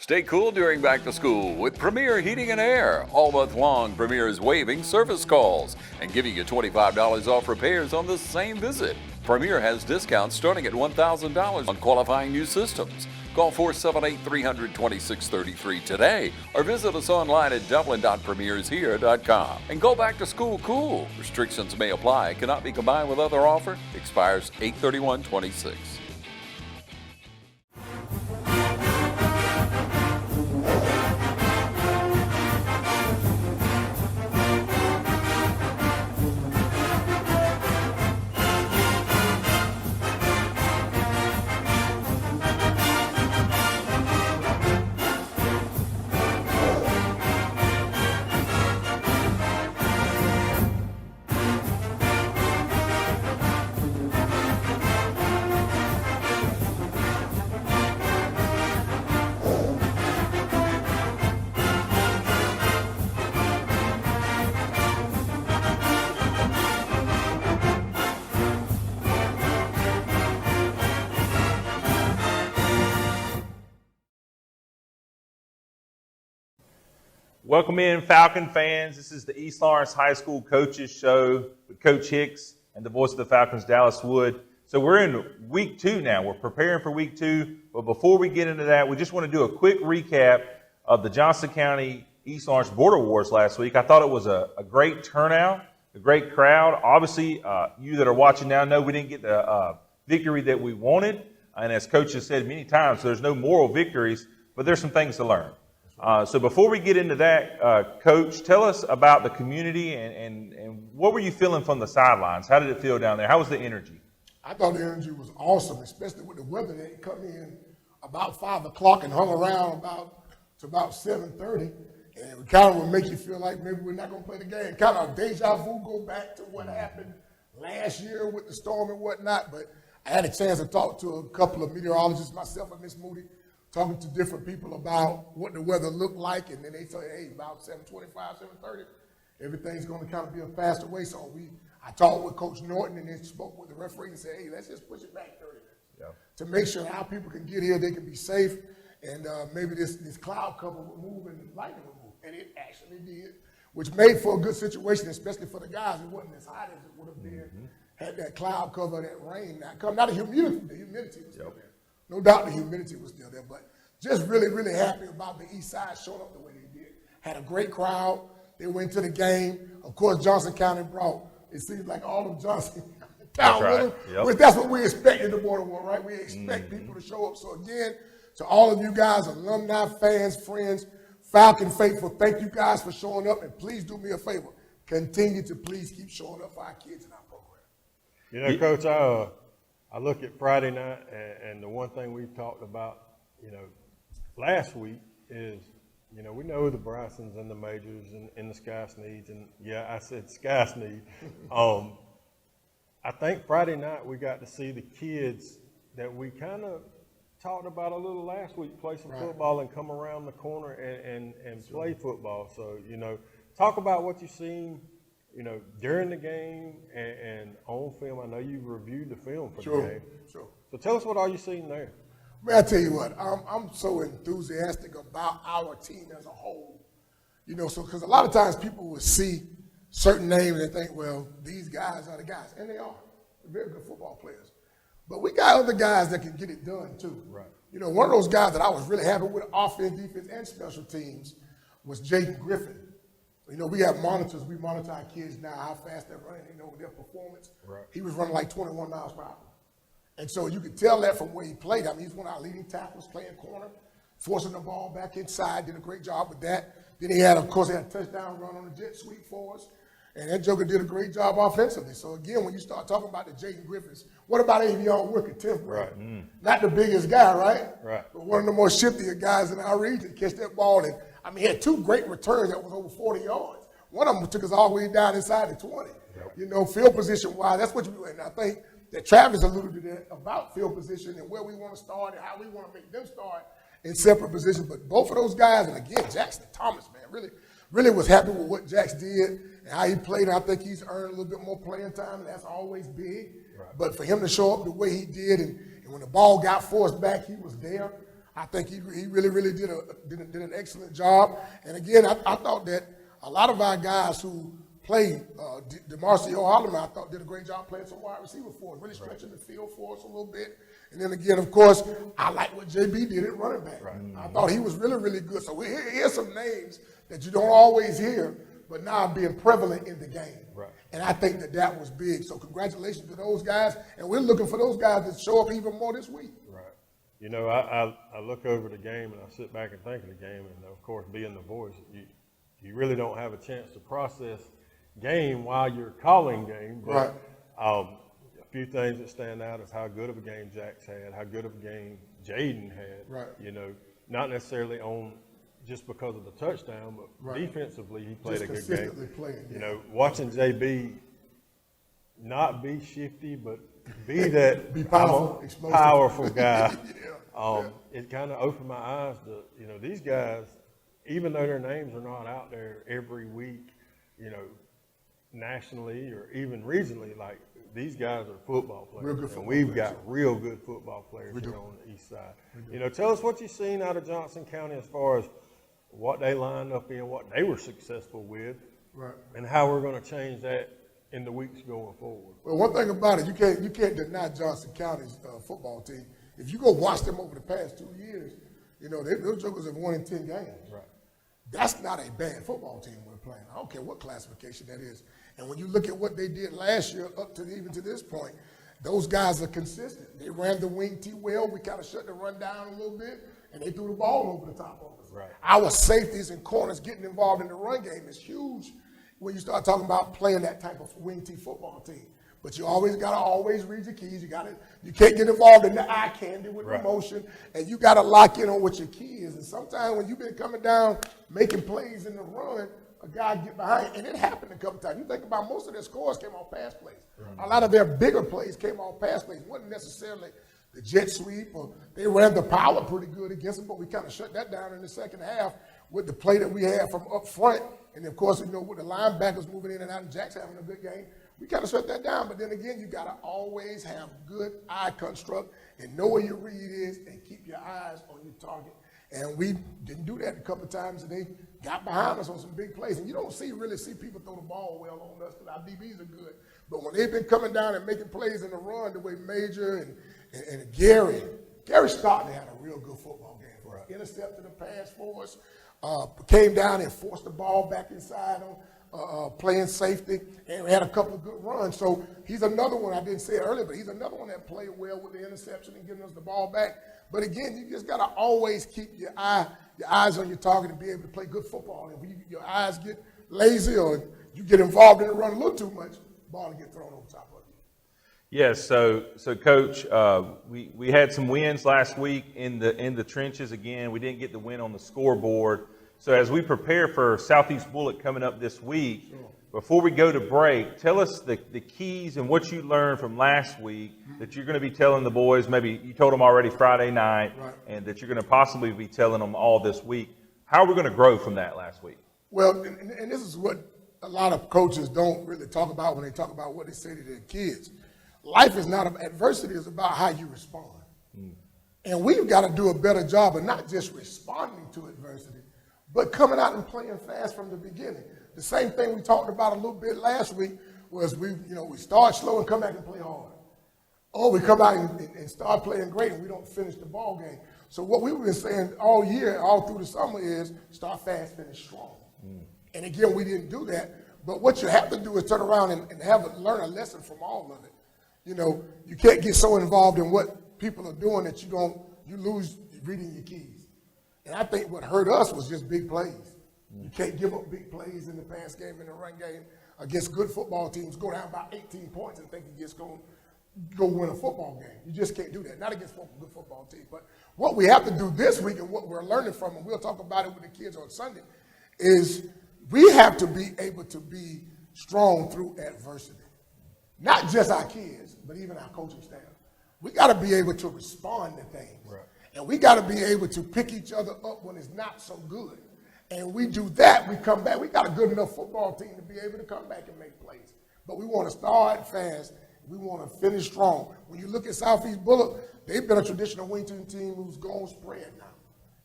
Stay cool during back to school with Premier Heating and Air. All month long, Premier is waiving service calls and giving you $25 off repairs on the same visit. Premier has discounts starting at $1,000 on qualifying new systems. Call 478-300-2633 today or visit us online at dublin.premiershere.com. And go back to school cool. Restrictions may apply. Cannot be combined with other offer. Expires 8/31/26. Welcome in, Falcon fans. This is the East Lawrence High School Coaches Show with Coach Hicks and the voice of the Falcons, Dallas Wood. So we're in week 2 now. We're preparing for week 2. But before we get into that, we just want to do a quick recap of the Johnson County East Lawrence Border Wars last week. I thought it was a great turnout, a great crowd. Obviously, you that are watching now know we didn't get the victory that we wanted. And as Coach has said many times, there's no moral victories, but there's some things to learn. So before we get into that, Coach, tell us about the community and what were you feeling from the sidelines? How did it feel down there? How was the energy? I thought the energy was awesome, especially with the weather that come in about 5 o'clock and hung around to about 7:30. And it kind of would make you feel like maybe we're not going to play the game. Kind of deja vu, go back to what happened last year with the storm and whatnot. But I had a chance to talk to a couple of meteorologists, myself and Miss Moody, talking to different people about what the weather looked like, and then they said, hey, about 7:25, 7:30, everything's going to kind of be a faster way. So I talked with Coach Norton and then spoke with the referee and said, hey, let's just push it back 30 minutes to make sure our people can get here, they can be safe, and maybe this cloud cover will move and lightning will move. And it actually did, which made for a good situation, especially for the guys. It wasn't as hot as it would have been had that cloud cover, that rain not come. Not the humidity was still there. No doubt the humidity was still there, but just really, really happy about the East Side showing up the way they did. Had a great crowd. They went to the game. Of course, Johnson County brought, it seems like all of Johnson County with them. Yep. That's what we expect in the Border War, right? We expect people to show up. So again, to all of you guys, alumni, fans, friends, Falcon faithful, thank you guys for showing up, and please do me a favor. Continue to please keep showing up for our kids in our program. You know, Coach, I look at Friday night, and the one thing we've talked about, last week is, we know the Brysons and the Majors and the Sky Sneeds, and I said Sky Sneed. I think Friday night we got to see the kids that we kind of talked about a little last week, play some football and come around the corner and play football. So, talk about what you've seen, during the game and on film. I know you've reviewed the film for the game. Sure. So tell us what all you've seen there. Man, I tell you what, I'm so enthusiastic about our team as a whole. Because a lot of times people will see certain names and think, well, these guys are the guys. And they are. They're very good football players. But we got other guys that can get it done, too. Right. One of those guys that I was really happy with, offense, defense, and special teams, was Jaden Griffin. We have monitors. We monitor our kids now, how fast they're running, their performance. Right. He was running like 21 miles per hour. And so you could tell that from where he played. I mean, he's one of our leading tackles, playing corner, forcing the ball back inside, did a great job with that. Then he had a touchdown run on the jet sweep for us. And that joker did a great job offensively. So, again, when you start talking about the Jaden Griffins, what about Avion Wicker, 10th grade? Right. Not the biggest guy, right? Right. But one of the more shiftier guys in our region. Catch that ball. And, he had 2 great returns that was over 40 yards. One of them took us all the way down inside the 20. Yep. Field position-wise, that's what you do. And I think that Travis alluded to that about field position and where we want to start and how we want to make them start in separate positions. But both of those guys, and again, Jackson Thomas, man, really was happy with what Jax did and how he played. And I think he's earned a little bit more playing time, and that's always big. Right. But for him to show up the way he did, and when the ball got forced back, he was there. I think he really did an excellent job. And again, I thought that a lot of our guys who played, DeMarcio Holloman, I thought did a great job playing some wide receiver for us, really stretching the field for us a little bit. And then again, of course, I like what JB did at running back. I thought he was really good. So here's some names that you don't always hear, but now being prevalent in the game. And I think that was big. So congratulations to those guys. And we're looking for those guys to show up even more this week. You know, I look over the game and I sit back and think of the game, and of course, being the voice, you really don't have a chance to process game while you're calling game. But a few things that stand out is how good of a game Jack's had, how good of a game Jaden had. You know, not necessarily on just because of the touchdown, but defensively he played a good game. You know, watching JB not be shifty, but be that be powerful guy. It kind of opened my eyes to, you know, these guys, even though their names are not out there every week, you know, nationally or even regionally, like these guys are football players. And we've got real good football players here on the east side. You know, tell us what you've seen out of Johnson County as far as what they lined up in, what they were successful with, and how we're going to change that in the weeks going forward. Well, one thing about it, you can't deny Johnson County's football team. If you go watch them over the past 2 years, you know, those jokers have won in 10 games. That's not a bad football team we're playing. I don't care what classification that is. And when you look at what they did last year up to even to this point, those guys are consistent. They ran the wing T well. We kind of shut the run down a little bit, and they threw the ball over the top of us. Our safeties and corners getting involved in the run game is huge when you start talking about playing that type of wing T football team. But you always got to read your keys. You can't get involved in the eye candy with emotion, and you got to lock in on what your key is. And sometimes when you've been coming down, making plays in the run, a guy get behind, and it happened a couple times. You think about most of their scores came off pass plays. A lot of their bigger plays came off pass plays. It wasn't necessarily the jet sweep, or they ran the power pretty good against them, but we kind of shut that down in the second half with the play that we had from up front. And of course, you know, with the linebackers moving in and out and Jack's having a good game, we kind of shut that down. But then again, you got to always have good eye construct and know where your read is and keep your eyes on your target. And we didn't do that a couple of times, and they got behind us on some big plays. And you don't really see people throw the ball well on us because our DBs are good. But when they've been coming down and making plays in the run, the way Major and Gary Stockton had a real good football game for us. Intercepted a pass for us, came down and forced the ball back inside on playing safety, and we had a couple of good runs. So he's another one, I didn't say it earlier, but he's another one that played well with the interception and giving us the ball back. But again, you just got to always keep your eyes on your target and be able to play good football. And when your eyes get lazy or you get involved in the run a little too much, the ball will get thrown over top of you. Yes, so Coach, we had some wins last week in the trenches. Again, we didn't get the win on the scoreboard. So as we prepare for Southeast Bullock coming up this week, before we go to break, tell us the keys and what you learned from last week that you're going to be telling the boys. Maybe you told them already Friday night, and that you're going to possibly be telling them all this week. How are we going to grow from that last week? Well, and this is what a lot of coaches don't really talk about when they talk about what they say to their kids. Life is not about adversity; is about how you respond. And we've got to do a better job of not just responding to adversity, but coming out and playing fast from the beginning. The same thing we talked about a little bit last week was we start slow and come back and play hard. Or we come out and start playing great and we don't finish the ball game. So what we've been saying all year, all through the summer is start fast, finish strong. And again, we didn't do that. But what you have to do is turn around and learn a lesson from all of it. You know, you can't get so involved in what people are doing that you lose reading your keys. And I think what hurt us was just big plays. You can't give up big plays in the pass game and the run game against good football teams. Go down by 18 points and think you're just going to go win a football game. You just can't do that. Not against good football teams. But what we have to do this week and what we're learning from, and we'll talk about it with the kids on Sunday, is we have to be able to be strong through adversity. Not just our kids, but even our coaching staff. We got to be able to respond to things. And we got to be able to pick each other up when it's not so good. And we do that, we come back. We got a good enough football team to be able to come back and make plays. But we want to start fast, We want to finish strong. When you look at Southeast Bullock, they've been a traditional Wington team who's gone spread now.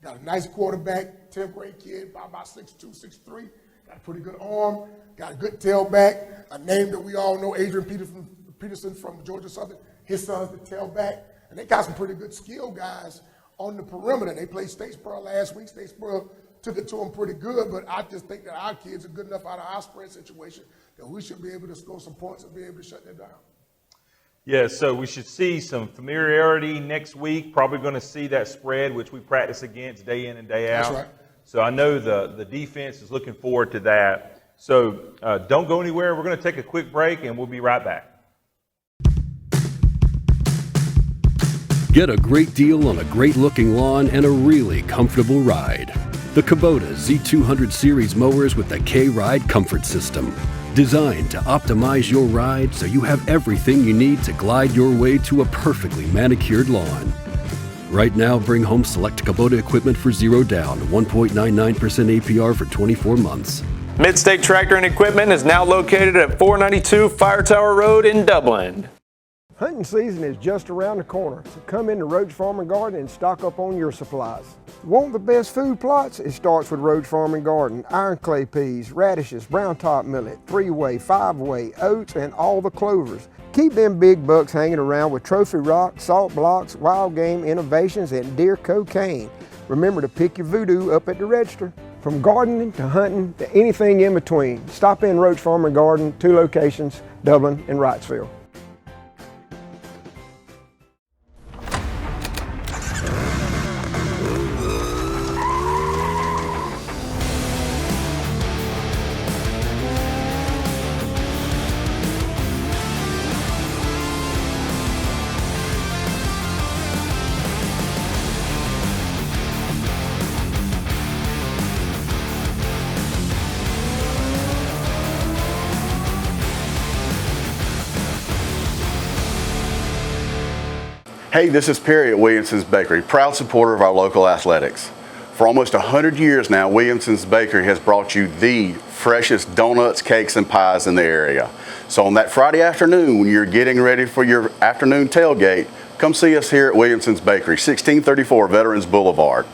Got a nice quarterback, 10th grade kid, about 6'2", 6'3", got a pretty good arm, got a good tailback, a name that we all know, Adrian Peterson from Georgia Southern. His son's the tailback. And they got some pretty good skill guys on the perimeter. They played Statesboro last week. Statesboro took it to them pretty good, but I just think that our kids are good enough out of our spread situation that we should be able to score some points and be able to shut that down. Yeah, so we should see some familiarity next week. Probably going to see that spread, which we practice against day in and day out. That's right. So I know the defense is looking forward to that. So don't go anywhere. We're going to take a quick break, and we'll be right back. Get a great deal on a great-looking lawn and a really comfortable ride. The Kubota Z200 Series mowers with the K-Ride Comfort System. Designed to optimize your ride so you have everything you need to glide your way to a perfectly manicured lawn. Right now, bring home select Kubota equipment for $0 down, 1.99% APR for 24 months. Midstate Tractor and Equipment is now located at 492 Fire Tower Road in Dublin. Hunting season is just around the corner, so come into Roach Farm and Garden and stock up on your supplies. Want the best food plots? It starts with Roach Farm and Garden. Iron clay peas, radishes, brown top millet, 3-way, 5-way, oats, and all the clovers. Keep them big bucks hanging around with trophy rock, salt blocks, wild game innovations, and deer cocaine. Remember to pick your voodoo up at the register. From gardening to hunting to anything in between, stop in Roach Farm and Garden, 2 locations, Dublin and Wrightsville. Hey, this is Perry at Williamson's Bakery, proud supporter of our local athletics. For almost 100 years now, Williamson's Bakery has brought you the freshest donuts, cakes, and pies in the area. So on that Friday afternoon, when you're getting ready for your afternoon tailgate, come see us here at Williamson's Bakery, 1634 Veterans Boulevard.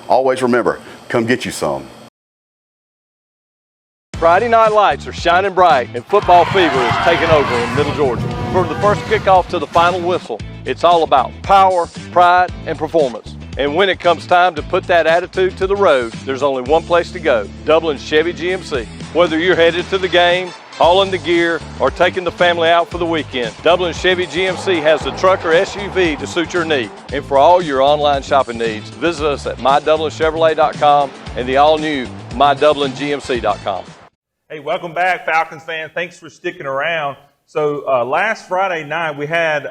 Always remember, come get you some. Friday night lights are shining bright and football fever is taking over in Middle Georgia. From the first kickoff to the final whistle, it's all about power, pride, and performance. And when it comes time to put that attitude to the road, there's only one place to go, Dublin Chevy GMC. Whether you're headed to the game, hauling the gear, or taking the family out for the weekend, Dublin Chevy GMC has the truck or SUV to suit your need. And for all your online shopping needs, visit us at mydublinchevrolet.com and the all-new mydublinGMC.com. Hey, welcome back, Falcons fans. Thanks for sticking around. So last Friday night, we had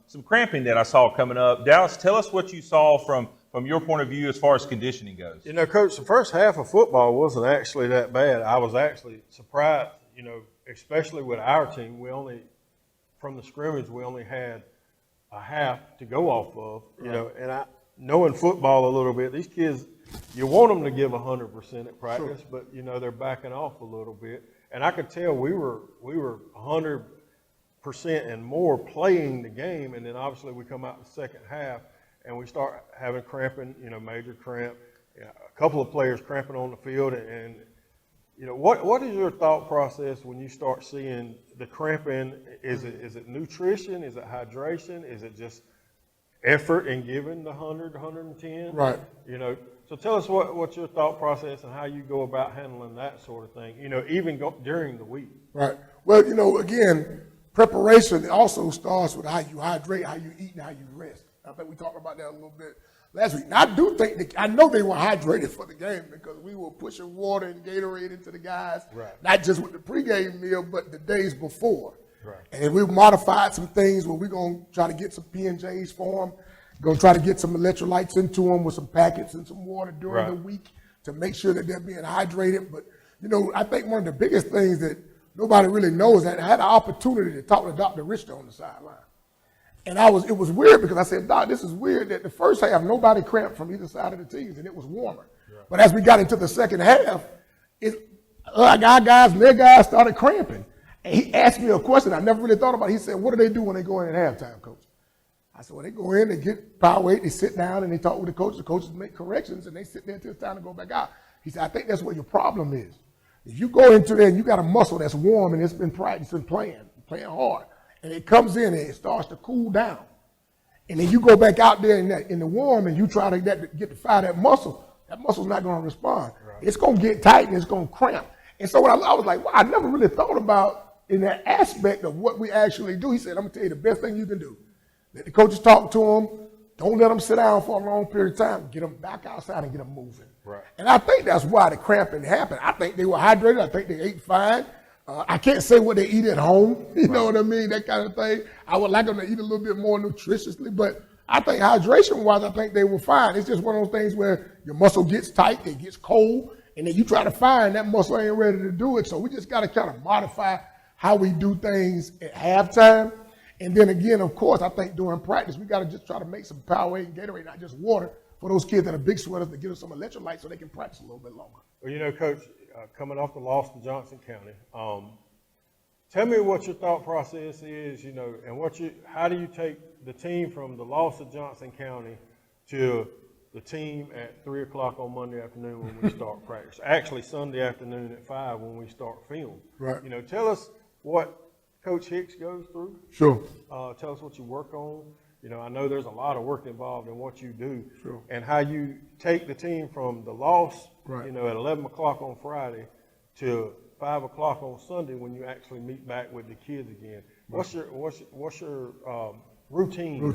some cramping that I saw coming up. Dallas, tell us what you saw from your point of view as far as conditioning goes. You know, Coach, the first half of football wasn't actually that bad. I was actually surprised, you know, especially with our team. From the scrimmage, we only had a half to go off of, you know, and knowing football a little bit, these kids, you want them to give 100% at practice, but, you know, they're backing off a little bit. And I could tell we were 100% and more playing the game, and then obviously we come out in the second half and we start having cramping, you know, major cramp, a couple of players cramping on the field. And you know, what is your thought process when you start seeing the cramping? Is it nutrition? Is it hydration? Is it just effort and giving the 100, 110? Right. You know, so tell us what's your thought process and how you go about handling that sort of thing, you know, even during the week. Right. Well, you know, again, preparation also starts with how you hydrate, how you eat, and how you rest. I think we talked about that a little bit last week. Now, I do think I know they were hydrated for the game because we were pushing water and Gatorade into the guys, right, not just with the pregame meal, but the days before. Right. And we modified some things where we're going to try to get some P&Js for them, going to try to get some electrolytes into them with some packets and some water during the week to make sure that they're being hydrated. But, you know, I think one of the biggest things that nobody really knows that I had an opportunity to talk to Dr. Richter on the sideline. And it was weird because I said, Doc, this is weird that the first half, nobody cramped from either side of the teams and it was warmer. Right. But as we got into the second half, our guys and their guys started cramping. And he asked me a question I never really thought about. He said, what do they do when they go in at halftime, coach? I said, well, they go in, they get power weight, they sit down, and they talk with the coaches. The coaches make corrections, and they sit there until it's time to go back out. He said, I think that's where your problem is. If you go into there and you got a muscle that's warm and it's been practicing playing hard, and it comes in and it starts to cool down, and then you go back out there in the warm and you try to get to fire that muscle's not going to respond. Right. It's going to get tight and it's going to cramp. And so I was like, wow, I never really thought about in that aspect of what we actually do. He said, I'm going to tell you the best thing you can do. Let the coaches talk to them. Don't let them sit down for a long period of time. Get them back outside and get them moving. Right. And I think that's why the cramping happened. I think they were hydrated. I think they ate fine. I can't say what they eat at home. You know what I mean? That kind of thing. I would like them to eat a little bit more nutritiously, but I think hydration-wise, I think they were fine. It's just one of those things where your muscle gets tight, it gets cold, and then you try to find that muscle ain't ready to do it. So we just got to kind of modify how we do things at halftime. And then again, of course, I think during practice, we got to just try to make some Powerade and Gatorade, not just water, for those kids that are big sweaters to give them some electrolytes so they can practice a little bit longer. Well, you know, Coach, coming off the loss to Johnson County, tell me what your thought process is, you know, and how do you take the team from the loss to Johnson County to the team at 3 o'clock on Monday afternoon when we start practice? Actually, Sunday afternoon at 5 when we start film. Right. You know, tell us what Coach Hicks goes through. Sure. Tell us what you work on. You know, I know there's a lot of work involved in what you do. Sure. And how you take the team from the loss, you know, at 11 o'clock on Friday to 5 o'clock on Sunday when you actually meet back with the kids again. What's your routine?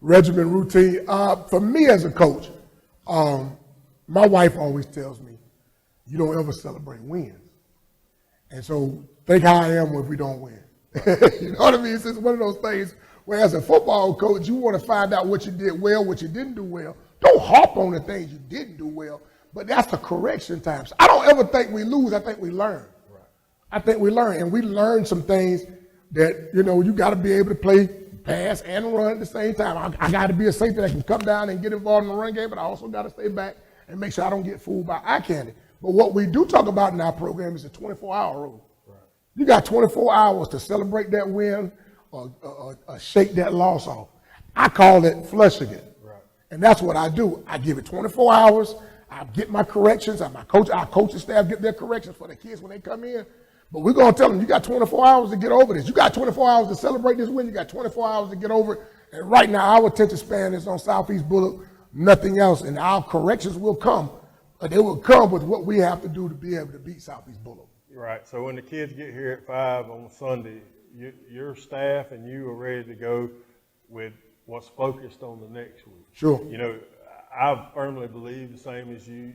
Regimen routine. For me as a coach, my wife always tells me, you don't ever celebrate wins. And so think how I am if we don't win. You know what I mean? It's just one of those things where as a football coach, you want to find out what you did well, what you didn't do well. Don't harp on the things you didn't do well, but that's the correction times. I don't ever think we lose. I think we learn. Right. I think we learn, and we learn some things that, you know, you got to be able to play pass and run at the same time. I got to be a safety that can come down and get involved in the run game, but I also got to stay back and make sure I don't get fooled by eye candy. But what we do talk about in our program is a 24-hour rule. Right. You got 24 hours to celebrate that win or shake that loss off. I call it flushing it. Right. And that's what I do. I give it 24 hours. I get my corrections. Our coaching staff get their corrections for the kids when they come in. But we're going to tell them, you got 24 hours to get over this. You got 24 hours to celebrate this win. You got 24 hours to get over it. And right now, our attention span is on Southeast Bullock, nothing else. And our corrections will come. But they will come with what we have to do to be able to beat Southeast Bullock. Right. So when the kids get here at 5 on Sunday, your staff and you are ready to go with what's focused on the next week. Sure. You know, I firmly believe the same as you.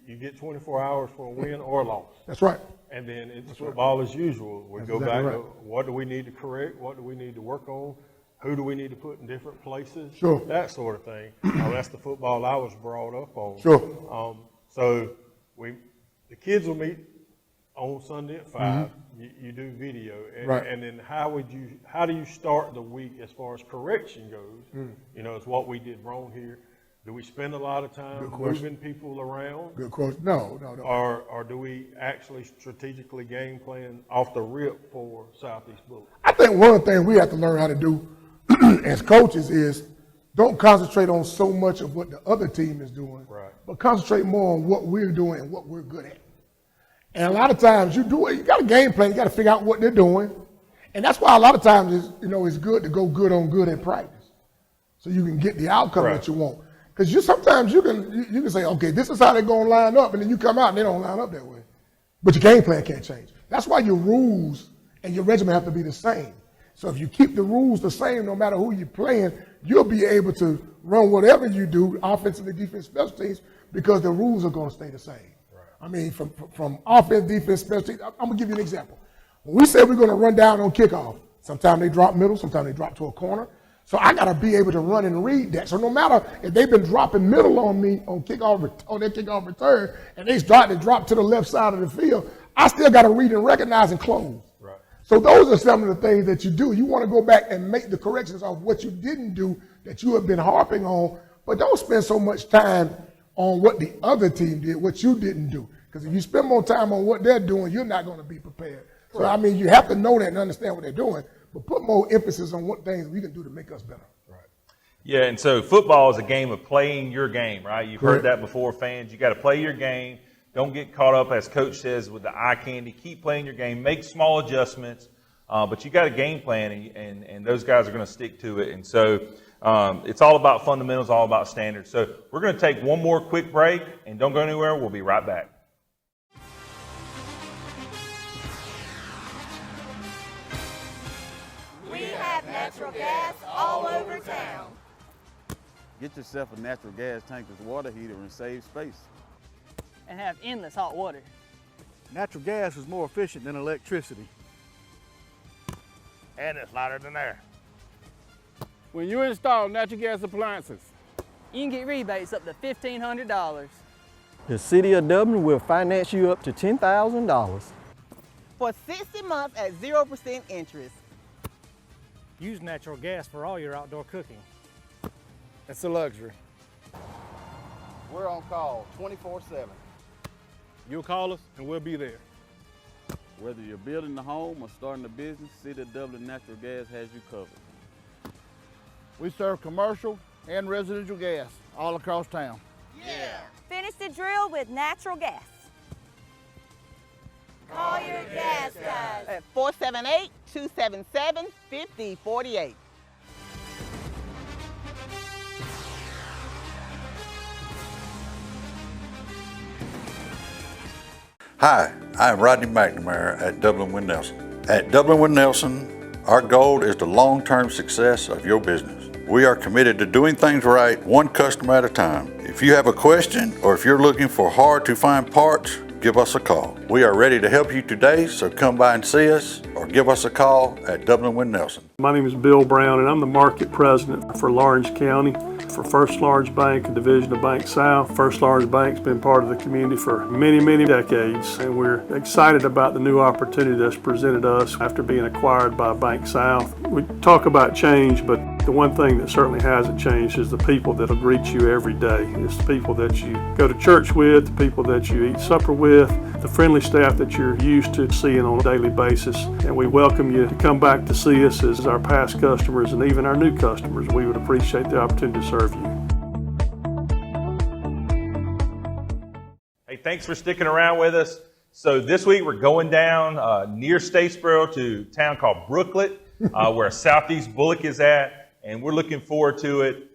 You get 24 hours for a win or a loss. That's right. And then it's football as usual. We go back to what do we need to correct, what do we need to work on, who do we need to put in different places, sure, that sort of thing. That's the football I was brought up on. Sure. So the kids will meet on Sunday at 5. You do video, and then how do you start the week as far as correction goes? You know, it's what we did wrong here. Do we spend a lot of time moving people around? Good question. No. Or do we actually strategically game plan off the rip for Southeast Bullock? I think one of the things we have to learn how to do as coaches is don't concentrate on so much of what the other team is doing, but concentrate more on what we're doing and what we're good at. And a lot of times you got a game plan, you got to figure out what they're doing. And that's why a lot of times it's good to go good on good in practice so you can get the outcome that you want. Because sometimes you can say, okay, this is how they're going to line up, and then you come out and they don't line up that way. But your game plan can't change. That's why your rules and your regimen have to be the same. So if you keep the rules the same, no matter who you're playing, you'll be able to run whatever you do, offensively, defense, special teams, because the rules are going to stay the same. Right. I mean, from offense, defense, special teams, I'm going to give you an example. When we say we're going to run down on kickoff, sometimes they drop middle, sometimes they drop to a corner. So I got to be able to run and read that. So no matter if they've been dropping middle on me on their kickoff return, and they start to drop to the left side of the field, I still got to read and recognize and close. Right. So those are some of the things that you do. You want to go back and make the corrections of what you didn't do that you have been harping on, but don't spend so much time on what the other team did, what you didn't do. Because if you spend more time on what they're doing, you're not going to be prepared. So, I mean, you have to know that and understand what they're doing, but put more emphasis on what things we can do to make us better. Right. Yeah, and so football is a game of playing your game, right? You've heard that before, fans. You got to play your game. Don't get caught up, as Coach says, with the eye candy. Keep playing your game. Make small adjustments, but you got a game plan, and those guys are going to stick to it. And so it's all about fundamentals, all about standards. So we're going to take one more quick break, and don't go anywhere. We'll be right back. We have natural gas all over town. Get yourself a natural gas tankless water heater and save space. And have endless hot water. Natural gas is more efficient than electricity. And it's lighter than air. When you install natural gas appliances, you can get rebates up to $1,500. The City of Dublin will finance you up to $10,000. For 60 months at 0% interest. Use natural gas for all your outdoor cooking. It's a luxury. We're on call 24/7. You'll call us and we'll be there. Whether you're building a home or starting a business, City of Dublin Natural Gas has you covered. We serve commercial and residential gas all across town. Yeah! Finish the drill with natural gas. Call your gas guys at 478-277-5048. Hi, I'm Rodney McNamara at Dublin with Nelson. At Dublin with Nelson, our goal is the long-term success of your business. We are committed to doing things right, one customer at a time. If you have a question or if you're looking for hard-to-find parts, give us a call. We are ready to help you today, so come by and see us or give us a call at Dublin with Nelson. My name is Bill Brown, and I'm the market president for Lawrence County for First Large Bank, a division of Bank South. First Large Bank's been part of the community for many, many decades, and we're excited about the new opportunity that's presented us after being acquired by Bank South. We talk about change, but the one thing that certainly hasn't changed is the people that'll greet you every day. It's the people that you go to church with, the people that you eat supper with, the friendly staff that you're used to seeing on a daily basis. And we welcome you to come back to see us as our past customers and even our new customers. We would appreciate the opportunity to serve you. Hey, thanks for sticking around with us. So this week we're going down near Statesboro to a town called Brooklet, where Southeast Bullock is at, and we're looking forward to it.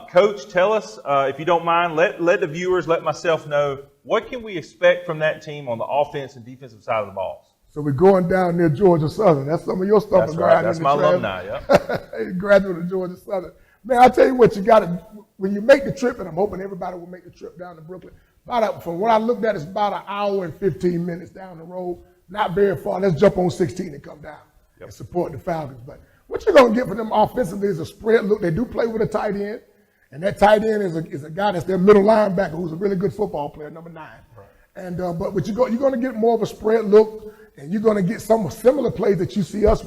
Coach, tell us, if you don't mind, let the viewers, let myself know, what can we expect from that team on the offense and defensive side of the balls? So we're going down near Georgia Southern. That's some of your stuff. That's right. That's my alumni, yeah. Graduate of Georgia Southern. Man, I tell you what, you got to, when you make the trip, and I'm hoping everybody will make the trip down to Brooklyn, from what I looked at, it's about an hour and 15 minutes down the road. Not very far. Let's jump on 16 and come down and support the Falcons. But what you're going to get from them offensively is a spread look. They do play with a tight end, and that tight end is a guy that's their middle linebacker who's a really good football player, number 9. Right. And but you're going to get more of a spread look, and you're going to get some similar plays that you see us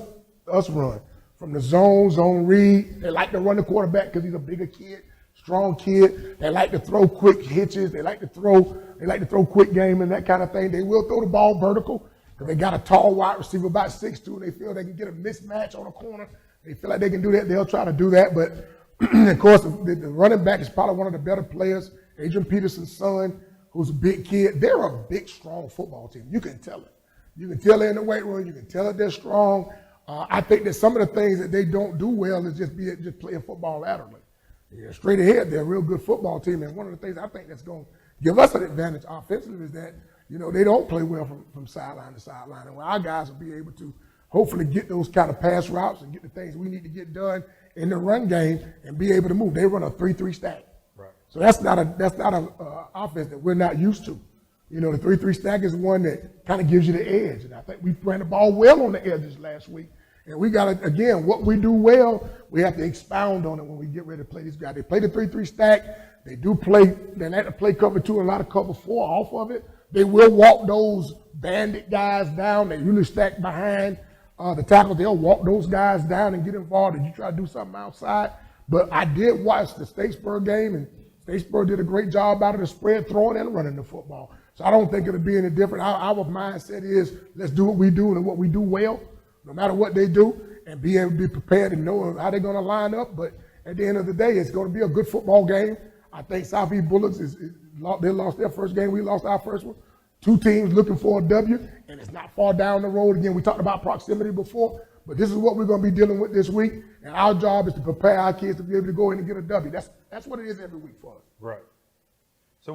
run. From the zone read. They like to run the quarterback because he's a bigger kid, strong kid. They like to throw quick hitches. They like to throw quick game and that kind of thing. They will throw the ball vertical because they got a tall wide receiver about 6'2", and they feel they can get a mismatch on a corner. They feel like they can do that. They'll try to do that. But of course, the running back is probably one of the better players. Adrian Peterson's son, who's a big kid. They're a big, strong football team. You can tell it. You can tell it in the weight room. You can tell it they're strong. I think that some of the things that they don't do well is just playing football laterally. Yeah, straight ahead, they're a real good football team. And one of the things I think that's going to give us an advantage offensively is that, they don't play well from sideline to sideline. And our guys will be able to hopefully get those kind of pass routes and get the things we need to get done in the run game and be able to move. They run a 3-3 stack. Right. So that's not a offense that we're not used to. The 3-3 stack is one that kind of gives you the edge. And I think we ran the ball well on the edges last week. And we got to, again, what we do well, we have to expound on it when we get ready to play these guys. They play the 3-3 stack. They like to play cover 2 and a lot of cover 4 off of it. They will walk those bandit guys down. They usually stack behind the tackles. They'll walk those guys down and get involved if you try to do something outside. But I did watch the Statesboro game, and Statesboro did a great job out of the spread, throwing and running the football. So I don't think it'll be any different. Our mindset is let's do what we do and what we do well, no matter what they do, and be able to be prepared and know how they're going to line up. But at the end of the day, it's going to be a good football game. I think Southeast Bullets, they lost their first game. We lost our first one. Two teams looking for a W, and it's not far down the road. Again, we talked about proximity before, but this is what we're going to be dealing with this week, and our job is to prepare our kids to be able to go in and get a W. That's what it is every week for us. Right. So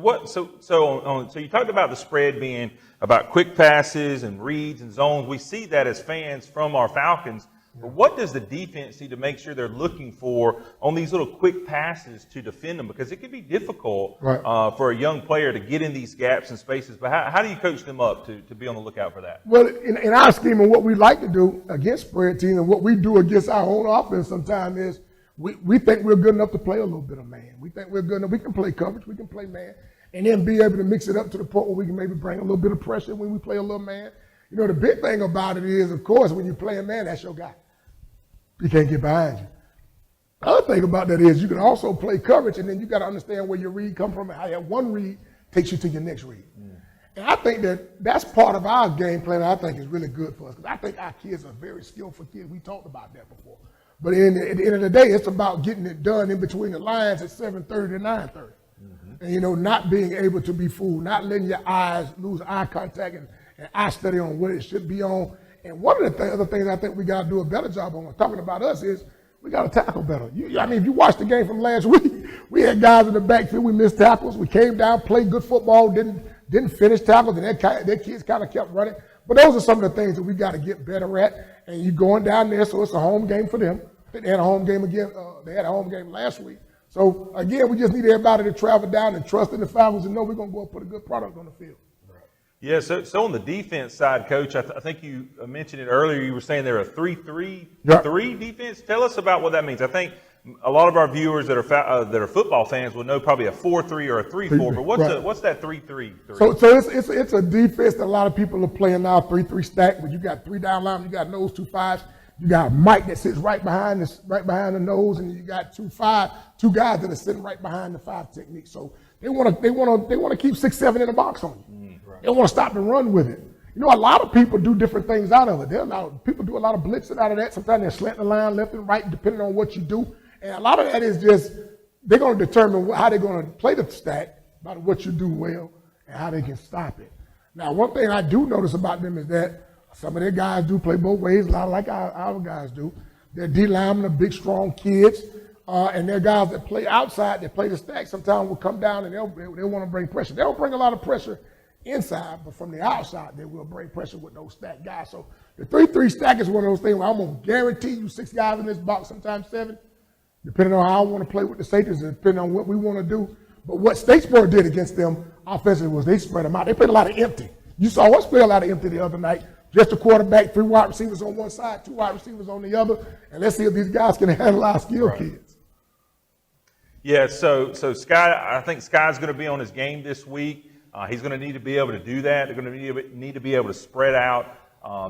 you talked about the spread being about quick passes and reads and zones. We see that as fans from our Falcons. But what does the defense need to make sure they're looking for on these little quick passes to defend them? Because it can be difficult for a young player to get in these gaps and spaces. But how do you coach them up to be on the lookout for that? Well, in our scheme and what we like to do against spread teams and what we do against our own offense sometimes is we think we're good enough to play a little bit of man. We think we're good enough. We can play coverage. We can play man. And then be able to mix it up to the point where we can maybe bring a little bit of pressure when we play a little man. You know, the big thing about it is, of course, when you play a man, that's your guy. He can't get behind you. The other thing about that is you can also play coverage, and then you got to understand where your read come from and how that one read takes you to your next read. And I think that's part of our game plan that I think is really good for us, because I think our kids are very skillful kids. We talked about that before. But at the end of the day, it's about getting it done in between the lines at 7:30 to 9:30. And, you know, not being able to be fooled, not letting your eyes lose eye contact and eye study on what it should be on. And one of the other things I think we got to do a better job on, talking about us, is we got to tackle better. I mean, if you watch the game from last week, we had guys in the backfield, we missed tackles, we came down, played good football, didn't finish tackles, and their kids kind of kept running. But those are some of the things that we got to get better at. And you're going down there, so it's a home game for them. I think they had a home game again. They had a home game last week. So, again, we just need everybody to travel down and trust in the Falcons and know we're going to go and put a good product on the field. Yeah, so on the defense side, Coach, I think you mentioned it earlier. You were saying they're a 3-3-3 defense. Tell us about what that means. I think a lot of our viewers that are football fans will know probably a 4-3 or a 3-4. But what's that 3-3-3? So it's a defense that a lot of people are playing now, 3-3 stack, where you got three down linemen, you got nose 2 5s. You got Mike that sits right behind the nose, and you got 2 guys that are sitting right behind the 5 technique. So they want to keep 6, 7 in the box on you. They want to stop and run with it. You know, a lot of people do different things out of it. People do a lot of blitzing out of that. Sometimes they're slanting the line left and right, depending on what you do. And a lot of that is just they're going to determine how they're going to play the stack by what you do well and how they can stop it. Now, one thing I do notice about them is that some of their guys do play both ways, a lot like our guys do. Their D linemen are big, strong kids, and their guys that play outside, that play the stack, sometimes will come down and they want to bring pressure. They don't bring a lot of pressure inside, but from the outside, they will bring pressure with those stack guys. So the 3-3 stack is one of those things where I'm going to guarantee you 6 guys in this box, sometimes 7, depending on how I want to play with the safeties and depending on what we want to do. But what Statesboro did against them offensively was they spread them out. They played a lot of empty. You saw us play a lot of empty the other night. Just a quarterback, 3 wide receivers on one side, 2 wide receivers on the other, and let's see if these guys can handle our skill kids. Yeah, so Sky, I think Sky's going to be on his game this week. He's going to need to be able to do that. They're going to need to be able to spread out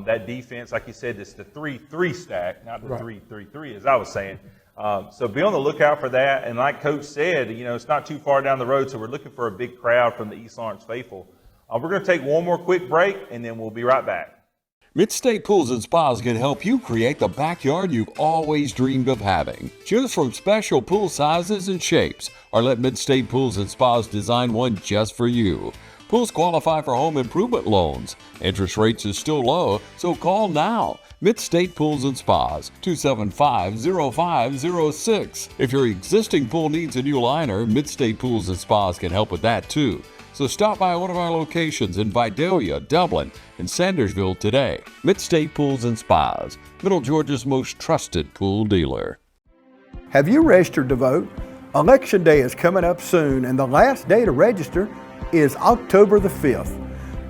that defense. Like you said, it's the 3-3 stack, not the 3-3-3, as I was saying. So be on the lookout for that. And like Coach said, you know, it's not too far down the road, so we're looking for a big crowd from the East Lawrence faithful. We're going to take one more quick break, and then we'll be right back. Midstate Pools and Spas can help you create the backyard you've always dreamed of having. Choose from special pool sizes and shapes, or let Midstate Pools and Spas design one just for you. Pools qualify for home improvement loans. Interest rates are still low, so call now. Midstate Pools and Spas, 275-0506. If your existing pool needs a new liner, Midstate Pools and Spas can help with that too. So stop by one of our locations in Vidalia, Dublin, and Sandersville today. Midstate Pools and Spas, Middle Georgia's most trusted pool dealer. Have you registered to vote? Election day is coming up soon, and the last day to register is October the 5th.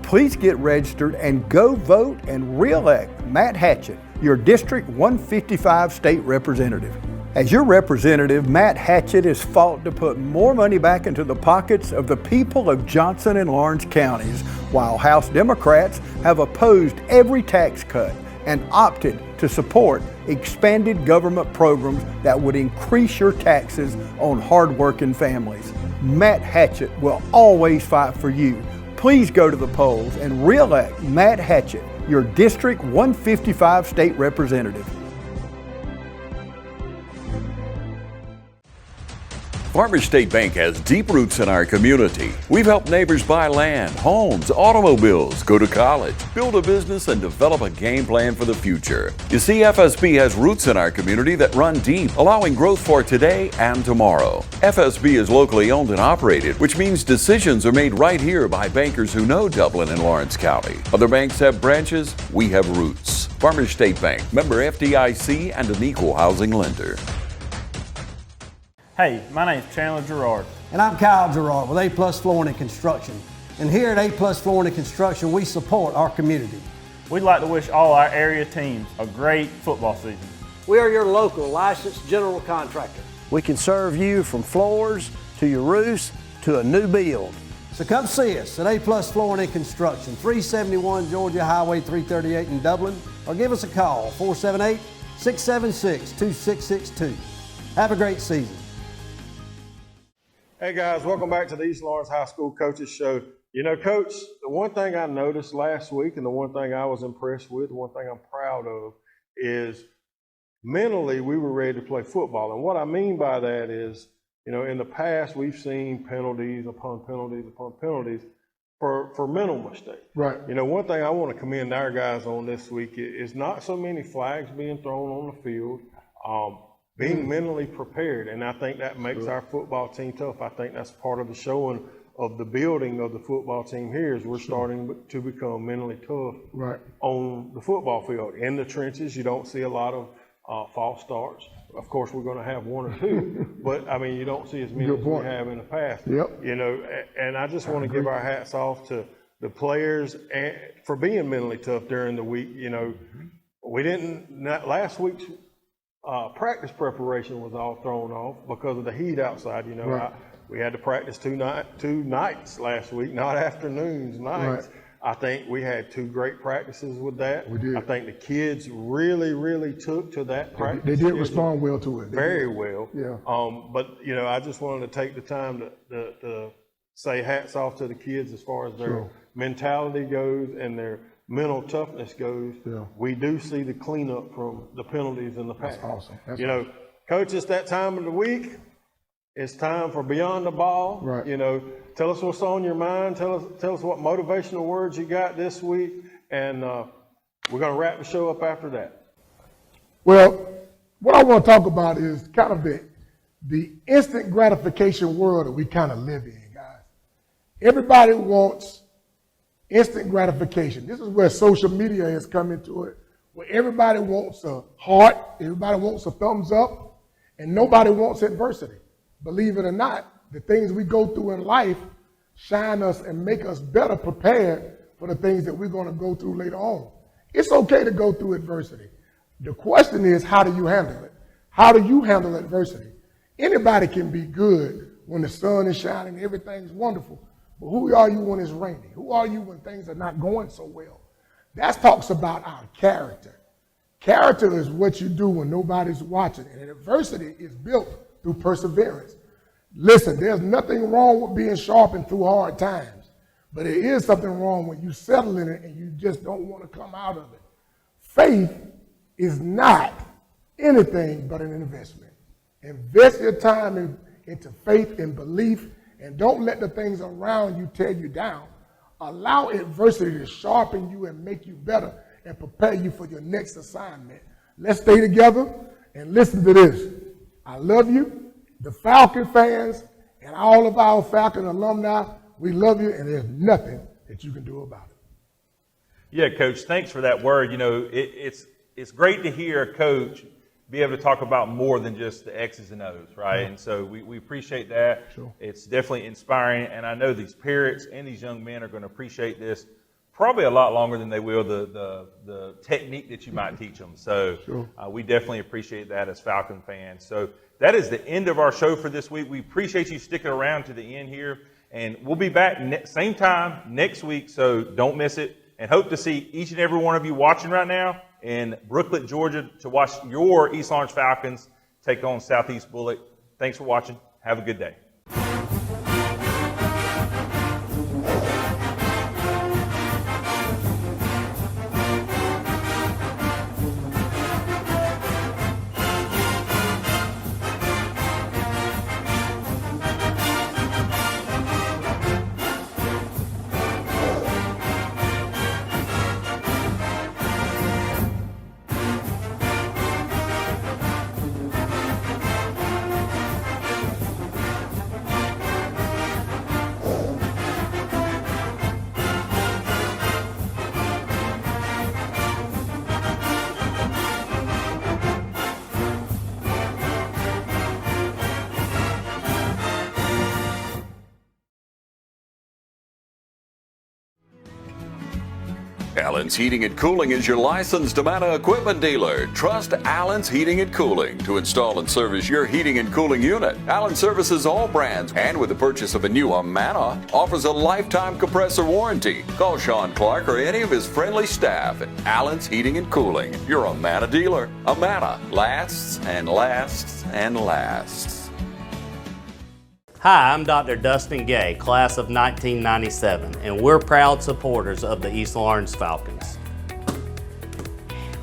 Please get registered and go vote and re-elect Matt Hatchett, your District 155 state representative. As your representative, Matt Hatchett has fought to put more money back into the pockets of the people of Johnson and Lawrence counties, while House Democrats have opposed every tax cut and opted to support expanded government programs that would increase your taxes on hardworking families. Matt Hatchett will always fight for you. Please go to the polls and re-elect Matt Hatchett, your District 155 state representative. Farmers State Bank has deep roots in our community. We've helped neighbors buy land, homes, automobiles, go to college, build a business, and develop a game plan for the future. You see, FSB has roots in our community that run deep, allowing growth for today and tomorrow. FSB is locally owned and operated, which means decisions are made right here by bankers who know Dublin and Lawrence County. Other banks have branches, we have roots. Farmers State Bank, member FDIC, and an equal housing lender. Hey, my name's Chandler Gerard. And I'm Kyle Gerard with A+ Flooring and Construction. And here at A+ Flooring and Construction, we support our community. We'd like to wish all our area teams a great football season. We are your local licensed general contractor. We can serve you from floors to your roofs to a new build. So come see us at A+ Flooring and Construction, 371 Georgia Highway 338 in Dublin, or give us a call, 478-676-2662. Have a great season. Hey guys, welcome back to the East Lawrence High School Coaches Show. You know, Coach, the one thing I noticed last week and the one thing I was impressed with, the one thing I'm proud of is mentally we were ready to play football. And what I mean by that is, you know, in the past we've seen penalties upon penalties upon penalties for mental mistakes. Right. You know, one thing I want to commend our guys on this week is not so many flags being thrown on the field. Being mentally prepared, and I think that makes our football team tough. I think that's part of the showing of the building of the football team here is we're starting to become mentally tough on the football field. In the trenches, you don't see a lot of false starts. Of course, we're going to have one or two, but I mean, you don't see as many as we have in the past. You know, and I just want to give our hats off to the players for being mentally tough during the week. You know, we didn't, last week's practice preparation was all thrown off because of the heat outside. You know, we had to practice two nights last week, not afternoons, nights. I think we had two great practices with that. We did. I think the kids really took to that practice. They did respond well to it. Very well. Yeah. But you know, I just wanted to take the time to say hats off to the kids as far as their mentality goes and their mental toughness goes. We do see the cleanup from the penalties in the past. That's awesome. You know, Coach, it's that time of the week. It's time for Beyond the Ball. You know, tell us what's on your mind. Tell us what motivational words you got this week, and we're going to wrap the show up after that. Well, what I want to talk about is kind of the instant gratification world that we kind of live in, guys. Everybody wants instant gratification. This is where social media has come into it, where everybody wants a heart, everybody wants a thumbs up, and nobody wants adversity. Believe it or not, the things we go through in life shine us and make us better prepared for the things that we're going to go through later on. It's okay to go through adversity. The question is, how do you handle it? How do you handle adversity? Anybody can be good when the sun is shining, everything's wonderful. But who are you when it's raining? Who are you when things are not going so well? That talks about our character. Character is what you do when nobody's watching. And adversity is built through perseverance. Listen, there's nothing wrong with being sharpened through hard times. But there is something wrong when you settle in it and you just don't want to come out of it. Faith is not anything but an investment. Invest your time into faith and belief. And don't let the things around you tear you down. Allow adversity to sharpen you and make you better and prepare you for your next assignment. Let's stay together and listen to this. I love you, the Falcon fans, and all of our Falcon alumni. We love you, and there's nothing that you can do about it. Yeah, Coach, thanks for that word. You know, it's great to hear a coach be able to talk about more than just the X's and O's, right? And so we appreciate that. It's definitely inspiring, and I know these parents and these young men are going to appreciate this probably a lot longer than they will the technique that you might teach them. So we definitely appreciate that as Falcon fans. So that is the end of our show for this week. We appreciate you sticking around to the end here, and we'll be back same time next week, so don't miss it, and hope to see each and every one of you watching right now in Brooklet, Georgia to watch your East Lawrence Falcons take on Southeast Bullock. Thanks for watching. Have a good day. Allen's Heating and Cooling is your licensed Amana equipment dealer. Trust Allen's Heating and Cooling to install and service your heating and cooling unit. Allen services all brands, and with the purchase of a new Amana, offers a lifetime compressor warranty. Call Sean Clark or any of his friendly staff at Allen's Heating and Cooling, your Amana dealer. Amana lasts and lasts and lasts. Hi, I'm Dr. Dustin Gay, class of 1997, and we're proud supporters of the East Lawrence Falcons.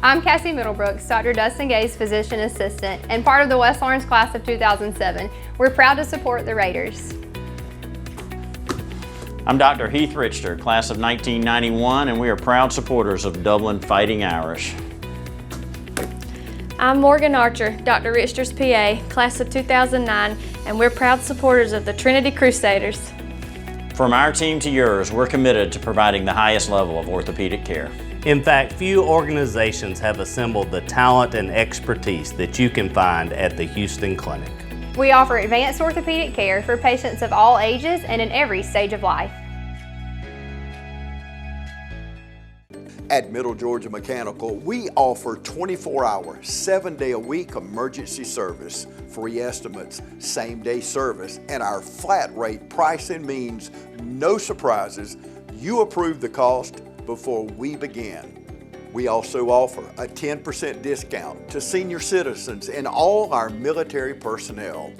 I'm Cassie Middlebrooks, Dr. Dustin Gay's physician assistant, and part of the West Lawrence class of 2007. We're proud to support the Raiders. I'm Dr. Heath Richter, class of 1991, and we are proud supporters of Dublin Fighting Irish. I'm Morgan Archer, Dr. Richter's PA, class of 2009, and we're proud supporters of the Trinity Crusaders. From our team to yours, we're committed to providing the highest level of orthopedic care. In fact, few organizations have assembled the talent and expertise that you can find at the Houston Clinic. We offer advanced orthopedic care for patients of all ages and in every stage of life. At Middle Georgia Mechanical, we offer 24-hour, 7-day-a-week emergency service, free estimates, same-day service, and our flat rate pricing means no surprises. You approve the cost before we begin. We also offer a 10% discount to senior citizens and all our military personnel.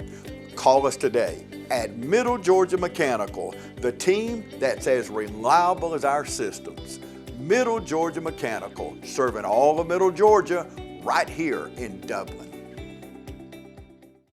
Call us today at Middle Georgia Mechanical, the team that's as reliable as our systems. Middle Georgia Mechanical, serving all of Middle Georgia right here in Dublin.